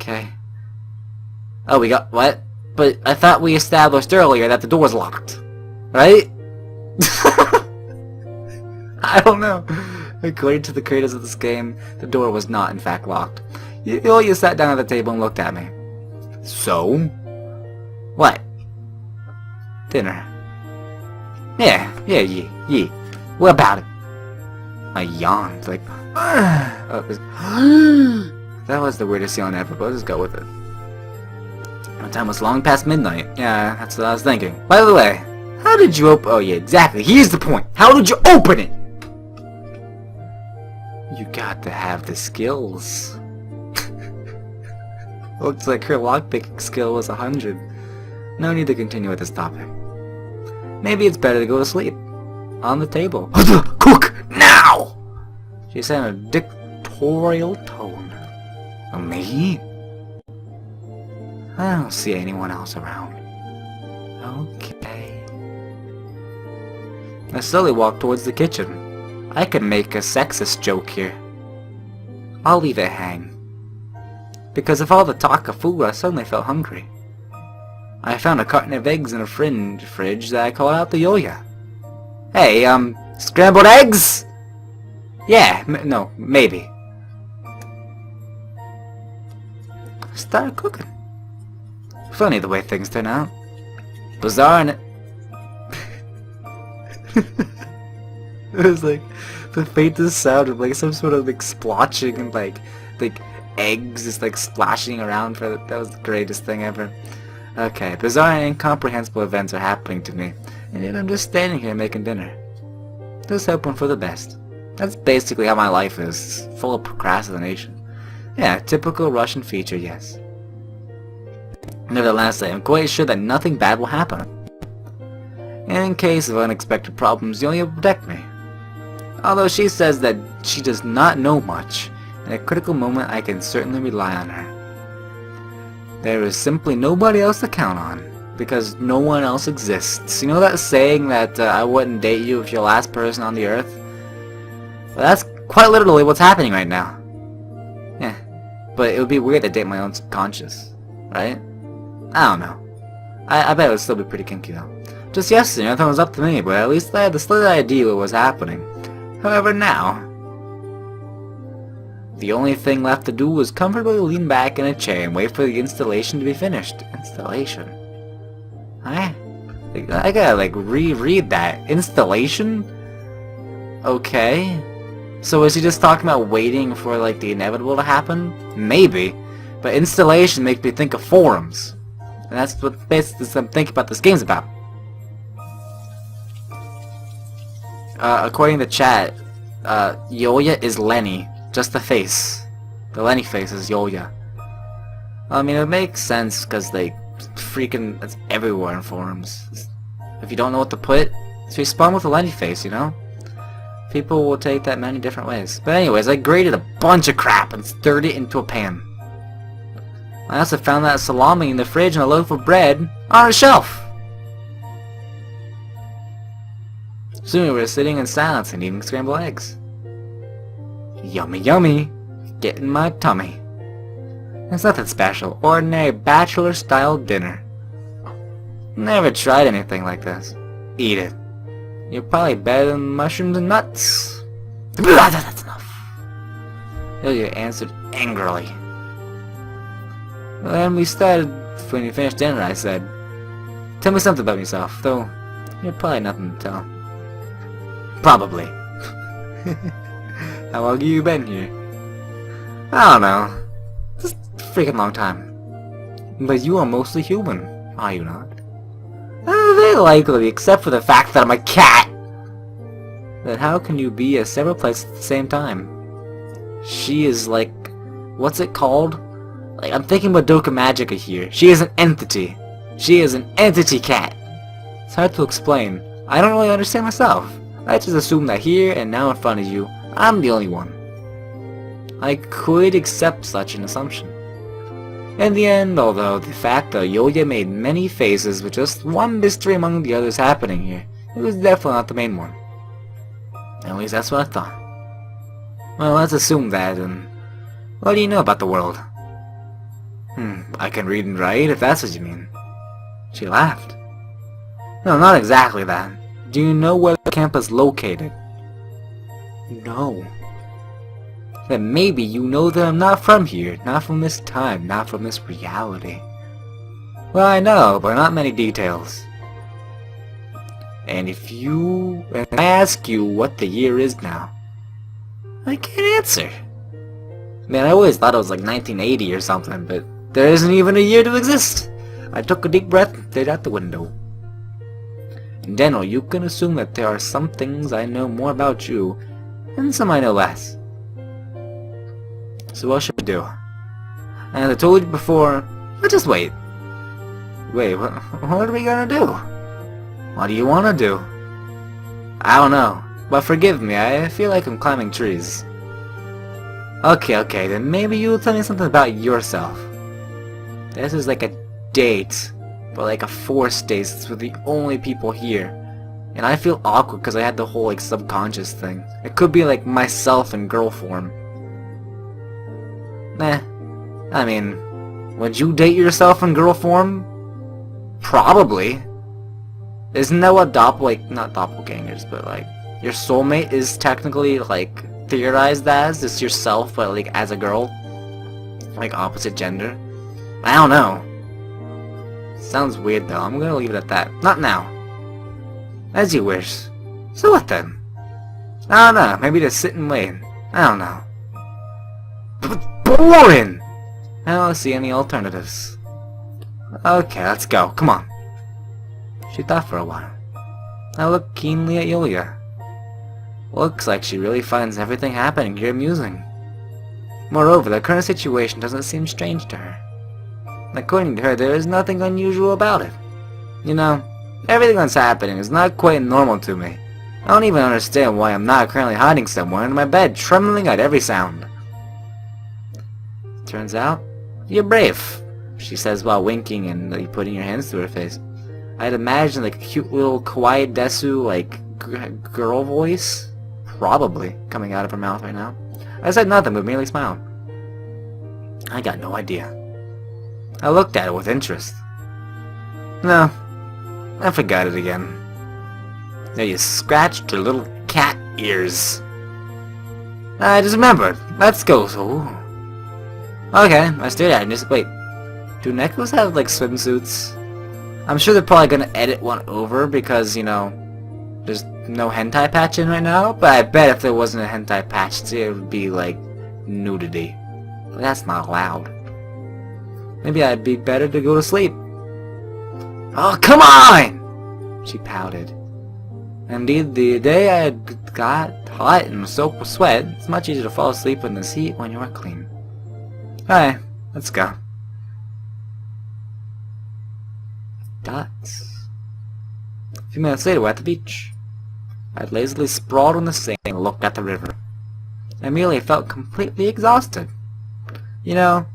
Okay. Oh, we got... what? But I thought we established earlier that the door was locked. Right? I don't know. According to the creators of this game, the door was not in fact locked. You sat down at the table and looked at me. So? What? Dinner. Yeah. What about it? I yawned, like... that was the weirdest yawn ever, but let's go with it. The time was long past midnight. Yeah, that's what I was thinking. By the way, how did you open... oh yeah, exactly. Here's the point. How did you open it? You got to have the skills. Looks like her lockpicking skill was 100. No need to continue with this topic. Maybe it's better to go to sleep. On the table. Cook! Now! She said in a dictatorial tone. Me? I don't see anyone else around. Okay. I slowly walked towards the kitchen. I could make a sexist joke here. I'll leave it hang. Because of all the talk of food, I suddenly felt hungry. I found a carton of eggs in a fridge that I called out to Yoya. Hey, scrambled eggs? Yeah, no, maybe. Started cooking. Funny the way things turn out. Bizarre, and it was like the faintest sound of like some sort of like splotching and like eggs just like splashing around. That was the greatest thing ever. Okay, bizarre and incomprehensible events are happening to me, and yet I'm just standing here making dinner. Just hoping for the best. That's basically how my life is, full of procrastination. Yeah, typical Russian feature, yes. Nevertheless, I am quite sure that nothing bad will happen. And in case of unexpected problems, Yoya will protect me. Although she says that she does not know much, in a critical moment I can certainly rely on her. There is simply nobody else to count on, because no one else exists. You know that saying that I wouldn't date you if you're the last person on the earth? Well, that's quite literally what's happening right now. Yeah, but it would be weird to date my own subconscious, right? I don't know. I bet it would still be pretty kinky though. Just yesterday, nothing was up to me, but at least I had the slight idea what was happening. However, now, the only thing left to do was comfortably lean back in a chair and wait for the installation to be finished. Installation? I gotta like reread that. Installation? Okay. So is he just talking about waiting for like the inevitable to happen? Maybe. But installation makes me think of forums. And that's what basically I'm thinking about this game's about. According to chat, Yoya is Lenny. Just the face. The Lenny face is Yoya. I mean, it makes sense because they freaking... it's everywhere in forums. If you don't know what to put, just respond with a Lenny face, you know? People will take that many different ways. But anyways, I grated a bunch of crap and stirred it into a pan. I also found that salami in the fridge and a loaf of bread on a shelf. Soon we were sitting in silence and eating scrambled eggs. Yummy yummy, get in my tummy. It's nothing special, ordinary bachelor-style dinner. Never tried anything like this. Eat it. You're probably better than mushrooms and nuts. That's enough. Ilya answered angrily. When we started, when you finished dinner, I said, "Tell me something about yourself, though you're probably nothing to tell." Probably. How long have you been here? I don't know. Just a freaking long time. But you are mostly human, are you not? Very likely, except for the fact that I'm a cat. Then how can you be at several places at the same time? She is like... what's it called? Like, I'm thinking Madoka Magica here. She is an entity. She is an entity cat. It's hard to explain. I don't really understand myself. I just assume that here and now in front of you, I'm the only one. I could accept such an assumption. In the end, although, the fact that Yoya made many faces with just one mystery among the others happening here, it was definitely not the main one. At least that's what I thought. Well, let's assume that, and what do you know about the world? I can read and write, if that's what you mean. She laughed. No, not exactly that. Do you know where the camp is located? No. Then maybe you know that I'm not from here, not from this time, not from this reality. Well, I know, but not many details. And I ask you what the year is now, I can't answer. Man, I always thought it was like 1980 or something, but there isn't even a year to exist. I took a deep breath and stared out the window. In general, you can assume that there are some things I know more about you, and some I know less. So what should we do? And as I told you before, let's just wait. Wait, what are we gonna do? What do you wanna do? I don't know, but forgive me, I feel like I'm climbing trees. Okay, then maybe you'll tell me something about yourself. This is like a date, but like a forced date since we're the only people here. And I feel awkward because I had the whole like subconscious thing. It could be like myself in girl form. I mean, would you date yourself in girl form? Probably. Isn't that what not doppelgangers, but like your soulmate is technically like theorized as? It's yourself, but like as a girl, like opposite gender. I don't know. Sounds weird though. I'm gonna leave it at that. Not now. As you wish. So what then? I don't know. Maybe just sit and wait. I don't know. Boring! I don't see any alternatives. Okay, let's go. Come on. She thought for a while. I looked keenly at Yulia. Looks like she really finds everything happening here amusing. Moreover, the current situation doesn't seem strange to her. According to her, there is nothing unusual about it. You know, everything that's happening is not quite normal to me. I don't even understand why I'm not currently hiding somewhere in my bed, trembling at every sound. Turns out, you're brave, she says while winking and like, putting her hands through her face. I'd imagine like a cute little kawaii desu like girl voice, probably coming out of her mouth right now. I said nothing but merely smiled. I got no idea. I looked at it with interest. No, I forgot it again. Now you scratched your little cat ears. I just remembered. Let's go. So, okay, I stared at it and just wait. Do necklaces have like swimsuits? I'm sure they're probably gonna edit one over because, you know, there's no hentai patch in right now, but I bet if there wasn't a hentai patch, it would be like nudity. But that's not allowed. Maybe I'd be better to go to sleep. Oh, come on! She pouted. Indeed, the day I had got hot and soaked with sweat, it's much easier to fall asleep in this heat when you are clean. Alright, let's go. Dots. A few minutes later, we're at the beach. I lazily sprawled on the sand and looked at the river. I merely felt completely exhausted. You know,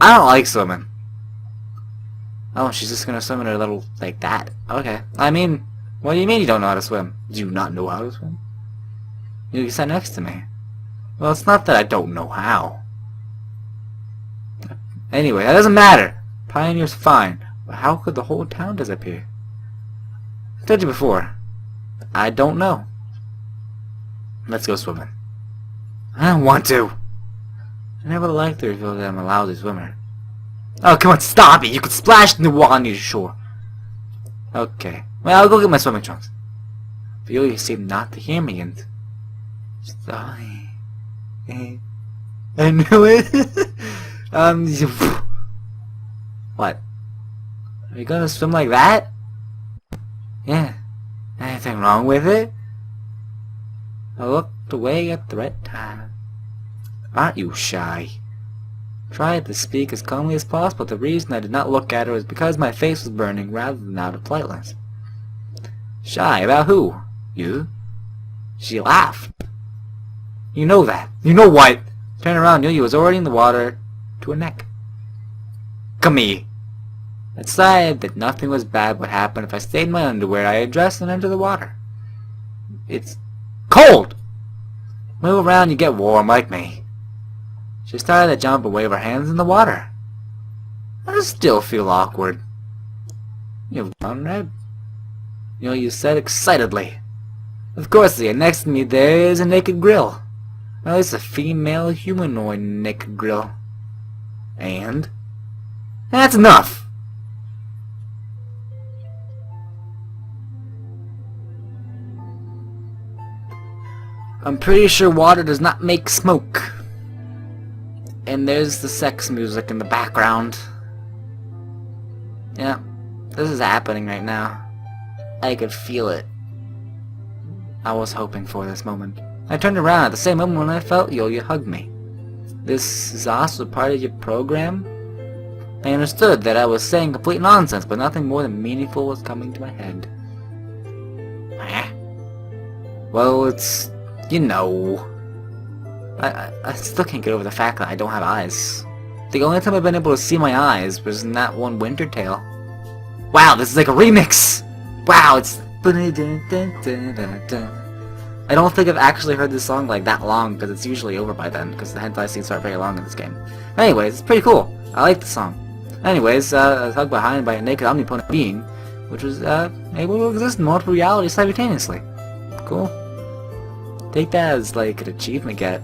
I don't like swimming. Oh, she's just gonna swim in her little, like that. Okay. I mean, what do you mean you don't know how to swim? Do you not know how to swim? You sat next to me. Well, it's not that I don't know how. Anyway, that doesn't matter. Pioneer's fine. But how could the whole town disappear? I told you before. I don't know. Let's go swimming. I don't want to. I never liked to feel that I'm a lousy swimmer. Oh, come on, stop it! You could splash in the water on your shore. Okay. Well, I'll go get my swimming trunks. But you seem not to hear me and... Sorry. I knew it! What? Are you gonna swim like that? Yeah. Anything wrong with it? I looked away at the right time. Aren't you shy? Tried to speak as calmly as possible. The reason I did not look at her was because my face was burning rather than out of politeness. Shy about who? You? She laughed. You know that. You know what? Turned around, Yulia was already in the water to her neck. Come here. I decided that nothing was bad would happen if I stayed in my underwear. I undressed and entered the water. It's cold! Move around, you get warm like me. She started to jump and wave her hands in the water. I still feel awkward. You've gone red. You said excitedly. Of course, next to me there is a naked grill. Well, it's a female humanoid naked grill. And? That's enough! I'm pretty sure water does not make smoke. And there's the sex music in the background. Yeah, this is happening right now. I could feel it. I was hoping for this moment. I turned around at the same moment when I felt you hug me. This is also part of your program? I understood that I was saying complete nonsense, but nothing more than meaningful was coming to my head. Well, it's... I still can't get over the fact that I don't have eyes. The only time I've been able to see my eyes was in that one Winter Tale. Wow, this is like a remix! Wow, it's... I don't think I've actually heard this song like that long, because it's usually over by then, because the hentai scenes aren't very long in this game. Anyways, it's pretty cool. I like the song. Anyways, I was hugged behind by a naked omnipotent being, which was able to exist in multiple realities simultaneously. Cool. Take that as like an achievement get.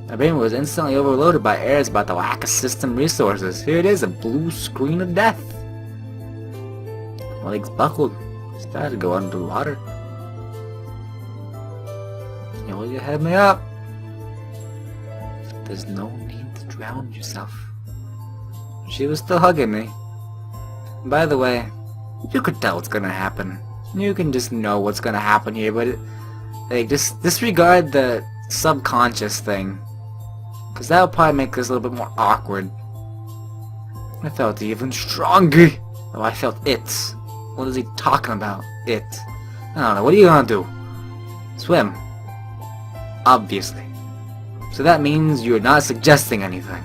My brain was instantly overloaded by errors about the lack of system resources. Here it is, a blue screen of death. My legs buckled. Started to go under the water. You head me up. There's no need to drown yourself. She was still hugging me. By the way, you could tell what's gonna happen. You can just know what's gonna happen here, but just disregard the subconscious thing, because that'll probably make this a little bit more awkward. I felt even stronger. Oh, I felt it. What is he talking about? It. I don't know. What are you gonna do? Swim. Obviously. So that means you're not suggesting anything.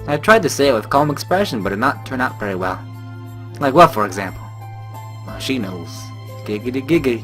I tried to say it with calm expression, but it did not turn out very well. Like what, for example? Well, she knows. Giggity giggity.